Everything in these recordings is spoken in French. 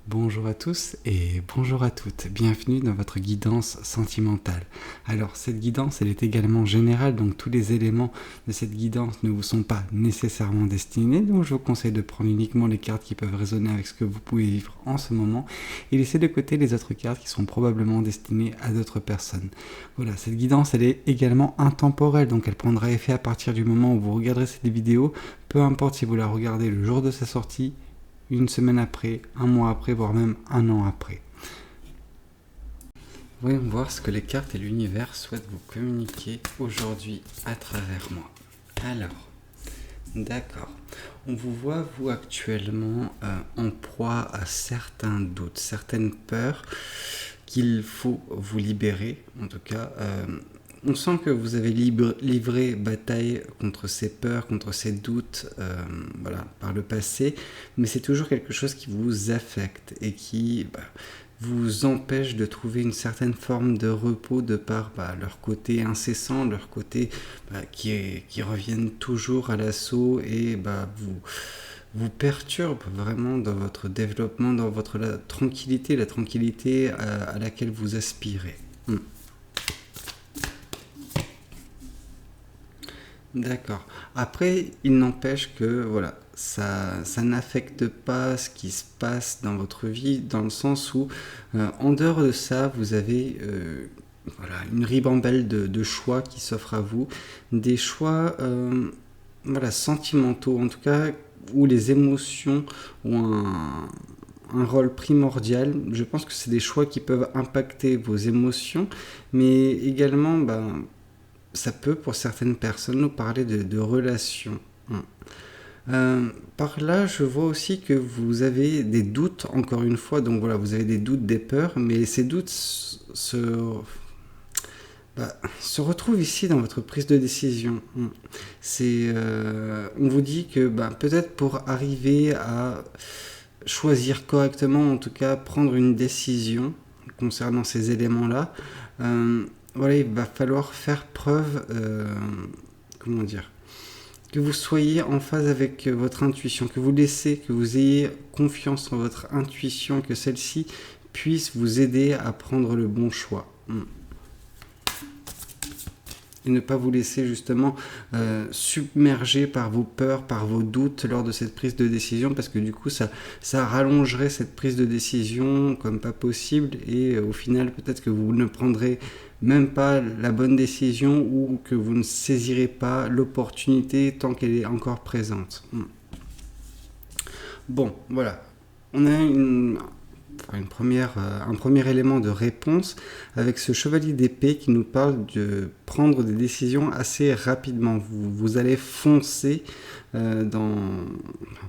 Bonjour à tous et bonjour à toutes, bienvenue dans votre guidance sentimentale. Alors cette guidance elle est également générale, donc tous les éléments de cette guidance ne vous sont pas nécessairement destinés, donc je vous conseille de prendre uniquement les cartes qui peuvent résonner avec ce que vous pouvez vivre en ce moment et laisser de côté les autres cartes qui sont probablement destinées à d'autres personnes. Voilà, cette guidance elle est également intemporelle, donc elle prendra effet à partir du moment où vous regarderez cette vidéo, peu importe si vous la regardez le jour de sa sortie, une semaine après, un mois après, voire même un an après. Voyons voir ce que les cartes et l'univers souhaitent vous communiquer aujourd'hui à travers moi. Alors, d'accord. On vous voit, vous, actuellement en proie à certains doutes, certaines peurs qu'il faut vous libérer. En tout cas, on sent que vous avez livré bataille contre ces peurs, contre ces doutes, par le passé, mais c'est toujours quelque chose qui vous affecte et qui vous empêche de trouver une certaine forme de repos de par leur côté incessant, leur côté qui reviennent toujours à l'assaut et vous perturbe vraiment dans votre développement, dans votre la tranquillité à laquelle vous aspirez. D'accord. Après, il n'empêche que voilà, ça n'affecte pas ce qui se passe dans votre vie, dans le sens où, en dehors de ça, vous avez une ribambelle de choix qui s'offrent à vous, des choix sentimentaux, en tout cas, où les émotions ont un rôle primordial. Je pense que c'est des choix qui peuvent impacter vos émotions, mais également, ça peut pour certaines personnes nous parler de relations. Par là, je vois aussi que vous avez des doutes, encore une fois, donc voilà, vous avez des doutes, des peurs, mais ces doutes se retrouvent ici dans votre prise de décision. On vous dit que peut-être pour arriver à choisir correctement, en tout cas prendre une décision concernant ces éléments-là, il va falloir faire preuve, que vous soyez en phase avec votre intuition, que vous ayez confiance en votre intuition, que celle-ci puisse vous aider à prendre le bon choix. Et ne pas vous laisser justement submerger par vos peurs, par vos doutes lors de cette prise de décision, parce que du coup ça rallongerait cette prise de décision comme pas possible, et au final peut-être que vous ne prendrez même pas la bonne décision, ou que vous ne saisirez pas l'opportunité tant qu'elle est encore présente. Bon, voilà. On a un premier élément de réponse avec ce chevalier d'épée qui nous parle de prendre des décisions assez rapidement. Vous allez foncer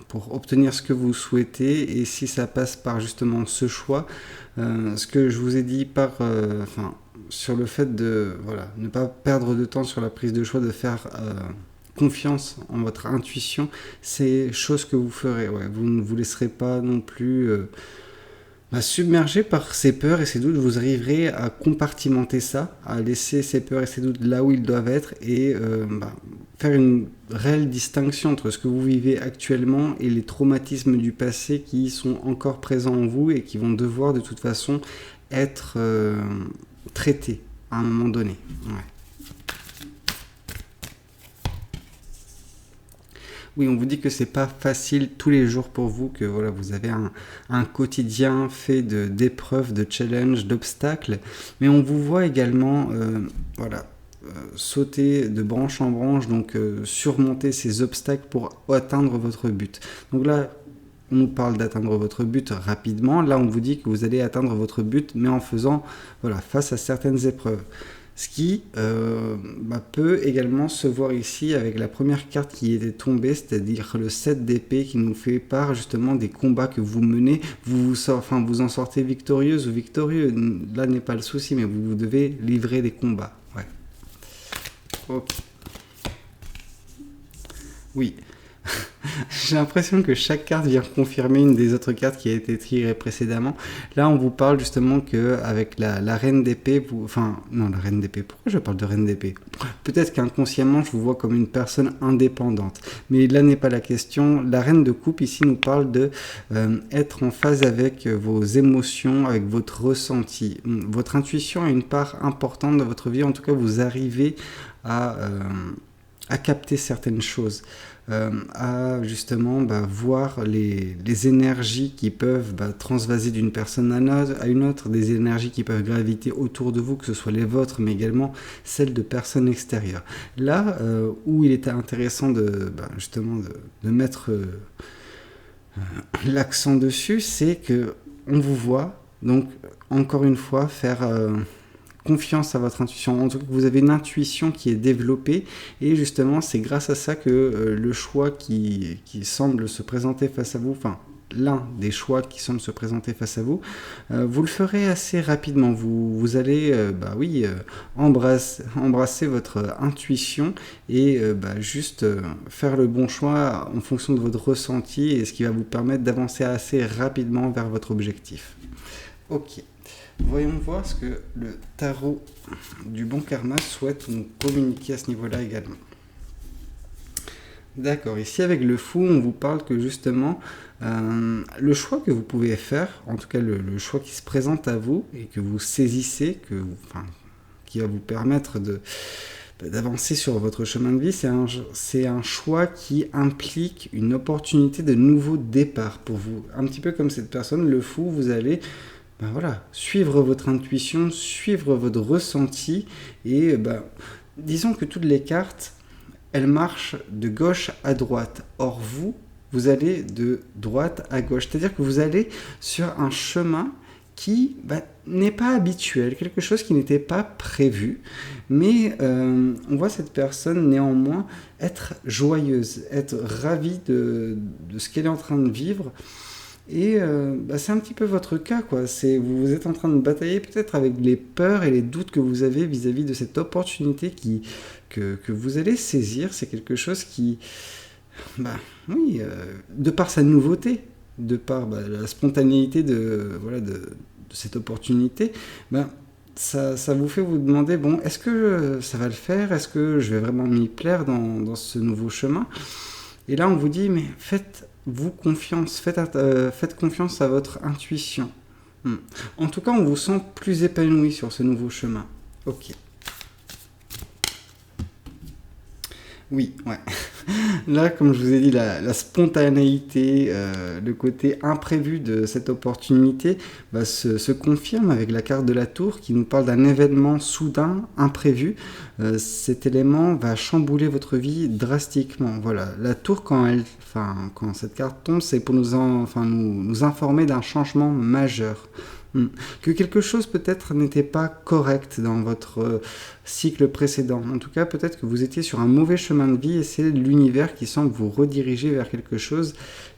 pour obtenir ce que vous souhaitez, et si ça passe par justement ce choix, ce que je vous ai dit sur le fait de ne pas perdre de temps sur la prise de choix, de faire confiance en votre intuition, c'est chose que vous ferez. Vous ne vous laisserez pas non plus submergé par ces peurs et ces doutes. Vous arriverez à compartimenter ça, à laisser ces peurs et ces doutes là où ils doivent être, et faire une réelle distinction entre ce que vous vivez actuellement et les traumatismes du passé qui sont encore présents en vous et qui vont devoir de toute façon être traités à un moment donné. Oui, on vous dit que c'est pas facile tous les jours pour vous, que vous avez un quotidien fait d'épreuves, de challenges, d'obstacles, mais on vous voit également sauter de branche en branche, donc surmonter ces obstacles pour atteindre votre but. Donc là, on nous parle d'atteindre votre but rapidement. Là, on vous dit que vous allez atteindre votre but, mais en faisant face à certaines épreuves. Ce qui peut également se voir ici avec la première carte qui était tombée, c'est-à-dire le 7 d'épée, qui nous fait part justement des combats que vous menez. Vous en sortez victorieuse ou victorieux. Là n'est pas le souci, mais vous devez livrer des combats. Ok. Oui. J'ai l'impression que chaque carte vient confirmer une des autres cartes qui a été tirée précédemment. Là, on vous parle justement que avec la reine d'épée, enfin, non, la reine d'épée, pourquoi je parle de reine d'épée? Peut-être qu'inconsciemment, je vous vois comme une personne indépendante. Mais là n'est pas la question. La reine de coupe, ici, nous parle de être en phase avec vos émotions, avec votre ressenti. Votre intuition a une part importante dans votre vie. En tout cas, vous arrivez à capter certaines choses. À justement voir les énergies qui peuvent transvaser d'une personne à une autre, des énergies qui peuvent graviter autour de vous, que ce soit les vôtres, mais également celles de personnes extérieures. Là où il était intéressant justement de mettre l'accent dessus, c'est que on vous voit, donc encore une fois, faire confiance à votre intuition. En tout cas, vous avez une intuition qui est développée et justement, c'est grâce à ça que le choix qui semble se présenter face à vous, enfin, l'un des choix qui semble se présenter face à vous, vous le ferez assez rapidement. Vous allez embrasser votre intuition et juste faire le bon choix en fonction de votre ressenti et ce qui va vous permettre d'avancer assez rapidement vers votre objectif. Ok. Voyons voir ce que le tarot du bon karma souhaite nous communiquer à ce niveau-là également. D'accord, ici avec le fou, on vous parle que justement, le choix que vous pouvez faire, en tout cas le choix qui se présente à vous et que vous saisissez, qui va vous permettre d'avancer sur votre chemin de vie, c'est un choix qui implique une opportunité de nouveau départ pour vous. Un petit peu comme cette personne, le fou, vous allez suivre votre intuition, suivre votre ressenti et disons que toutes les cartes, elles marchent de gauche à droite. Or vous allez de droite à gauche. C'est-à-dire que vous allez sur un chemin qui n'est pas habituel, quelque chose qui n'était pas prévu. Mais on voit cette personne néanmoins être joyeuse, être ravie de ce qu'elle est en train de vivre. Et c'est un petit peu votre cas, quoi. Vous êtes en train de batailler peut-être avec les peurs et les doutes que vous avez vis-à-vis de cette opportunité que vous allez saisir. C'est quelque chose qui, de par sa nouveauté, de par la spontanéité de cette opportunité, ça vous fait vous demander, est-ce que ça va le faire? Est-ce que je vais vraiment m'y plaire dans ce nouveau chemin? Et là, on vous dit, mais faites-vous confiance, faites confiance à votre intuition. En tout cas, on vous sent plus épanoui sur ce nouveau chemin. Ok. Oui, ouais. Là, comme je vous ai dit, la spontanéité, le côté imprévu de cette opportunité se confirme avec la carte de la tour qui nous parle d'un événement soudain, imprévu. Cet élément va chambouler votre vie drastiquement. Voilà, la tour, quand cette carte tombe, c'est pour nous informer d'un changement majeur. Que quelque chose peut-être n'était pas correct dans votre cycle précédent. En tout cas, peut-être que vous étiez sur un mauvais chemin de vie et c'est l'univers qui semble vous rediriger vers quelque chose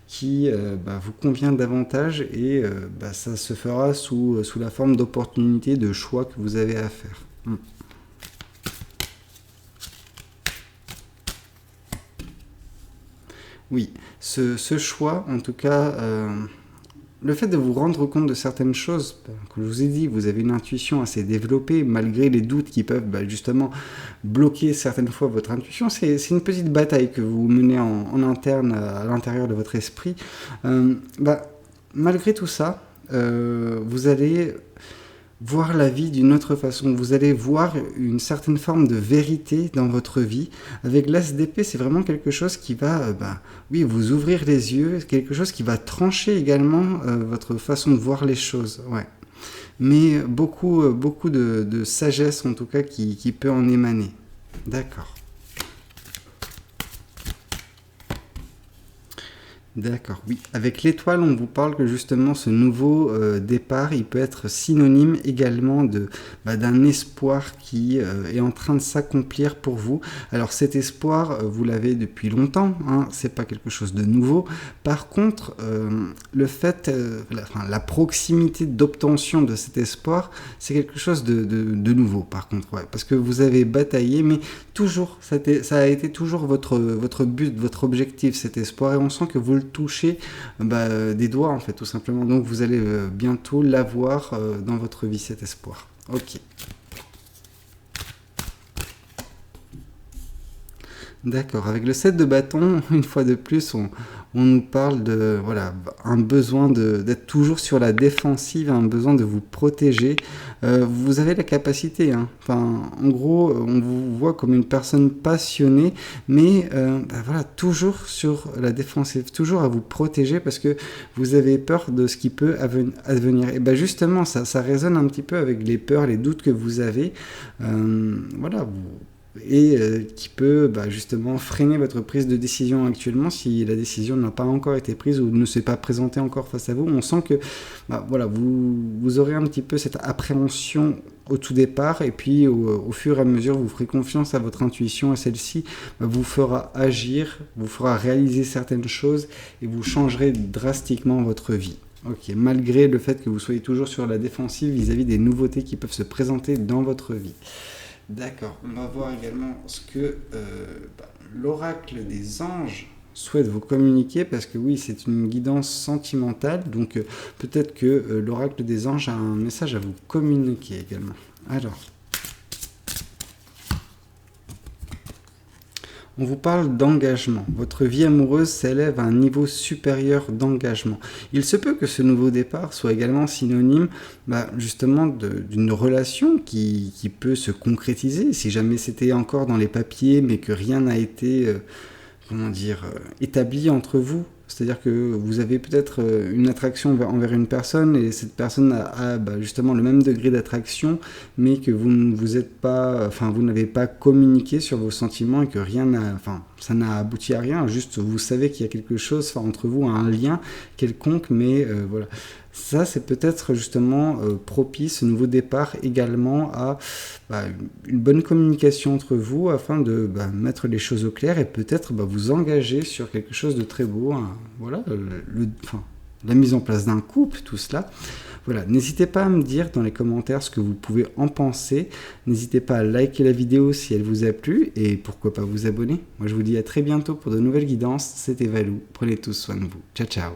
qui vous convient davantage et ça se fera sous la forme d'opportunités, de choix que vous avez à faire. Oui, ce choix, en tout cas... le fait de vous rendre compte de certaines choses, comme je vous ai dit, vous avez une intuition assez développée, malgré les doutes qui peuvent justement bloquer certaines fois votre intuition. C'est une petite bataille que vous menez en interne, à l'intérieur de votre esprit. Malgré tout ça, vous allez voir la vie d'une autre façon. Vous allez voir une certaine forme de vérité dans votre vie. Avec l'as d'épée, c'est vraiment quelque chose qui va vous ouvrir les yeux, quelque chose qui va trancher également votre façon de voir les choses. Ouais. Mais beaucoup de sagesse, en tout cas, qui peut en émaner. D'accord. D'accord, oui. Avec l'étoile, on vous parle que justement ce nouveau départ, il peut être synonyme également d'un espoir qui est en train de s'accomplir pour vous. Alors cet espoir, vous l'avez depuis longtemps, hein, c'est pas quelque chose de nouveau. Par contre, le fait, la proximité d'obtention de cet espoir, c'est quelque chose de nouveau par contre, ouais, parce que vous avez bataillé, mais toujours, ça a été toujours votre but, votre objectif, cet espoir, et on sent que vous le touchez des doigts en fait, tout simplement. Donc vous allez bientôt l'avoir dans votre vie, cet espoir. Ok. D'accord. Avec le 7 de bâton, une fois de plus, on nous parle de un besoin d'être toujours sur la défensive, un besoin de vous protéger. Vous avez la capacité, hein. Enfin, en gros, on vous voit comme une personne passionnée, mais toujours sur la défensive, toujours à vous protéger parce que vous avez peur de ce qui peut advenir. Et justement, ça résonne un petit peu avec les peurs, les doutes que vous avez. Qui peut justement freiner votre prise de décision actuellement si la décision n'a pas encore été prise ou ne s'est pas présentée encore face à vous. On sent que vous aurez un petit peu cette appréhension au tout départ et puis au fur et à mesure vous ferez confiance à votre intuition et celle-ci vous fera agir, vous fera réaliser certaines choses et vous changerez drastiquement votre vie. Ok, malgré le fait que vous soyez toujours sur la défensive vis-à-vis des nouveautés qui peuvent se présenter dans votre vie. D'accord, on va voir également ce que l'oracle des anges souhaite vous communiquer, parce que oui, c'est une guidance sentimentale, donc peut-être que l'oracle des anges a un message à vous communiquer également. Alors, on vous parle d'engagement. Votre vie amoureuse s'élève à un niveau supérieur d'engagement. Il se peut que ce nouveau départ soit également synonyme justement d'une relation qui peut se concrétiser. Si jamais c'était encore dans les papiers, mais que rien n'a été établi entre vous. C'est-à-dire que vous avez peut-être une attraction envers une personne et cette personne a justement le même degré d'attraction, mais que vous n'avez pas communiqué sur vos sentiments et que ça n'a abouti à rien. Juste, vous savez qu'il y a quelque chose entre vous, un lien quelconque, mais voilà. Ça, c'est peut-être justement propice, ce nouveau départ également à une bonne communication entre vous afin de mettre les choses au clair et peut-être vous engager sur quelque chose de très beau. Hein. Voilà, la mise en place d'un couple, tout cela. Voilà, n'hésitez pas à me dire dans les commentaires ce que vous pouvez en penser. N'hésitez pas à liker la vidéo si elle vous a plu et pourquoi pas vous abonner. Moi, je vous dis à très bientôt pour de nouvelles guidances. C'était Valou. Prenez tous soin de vous. Ciao, ciao.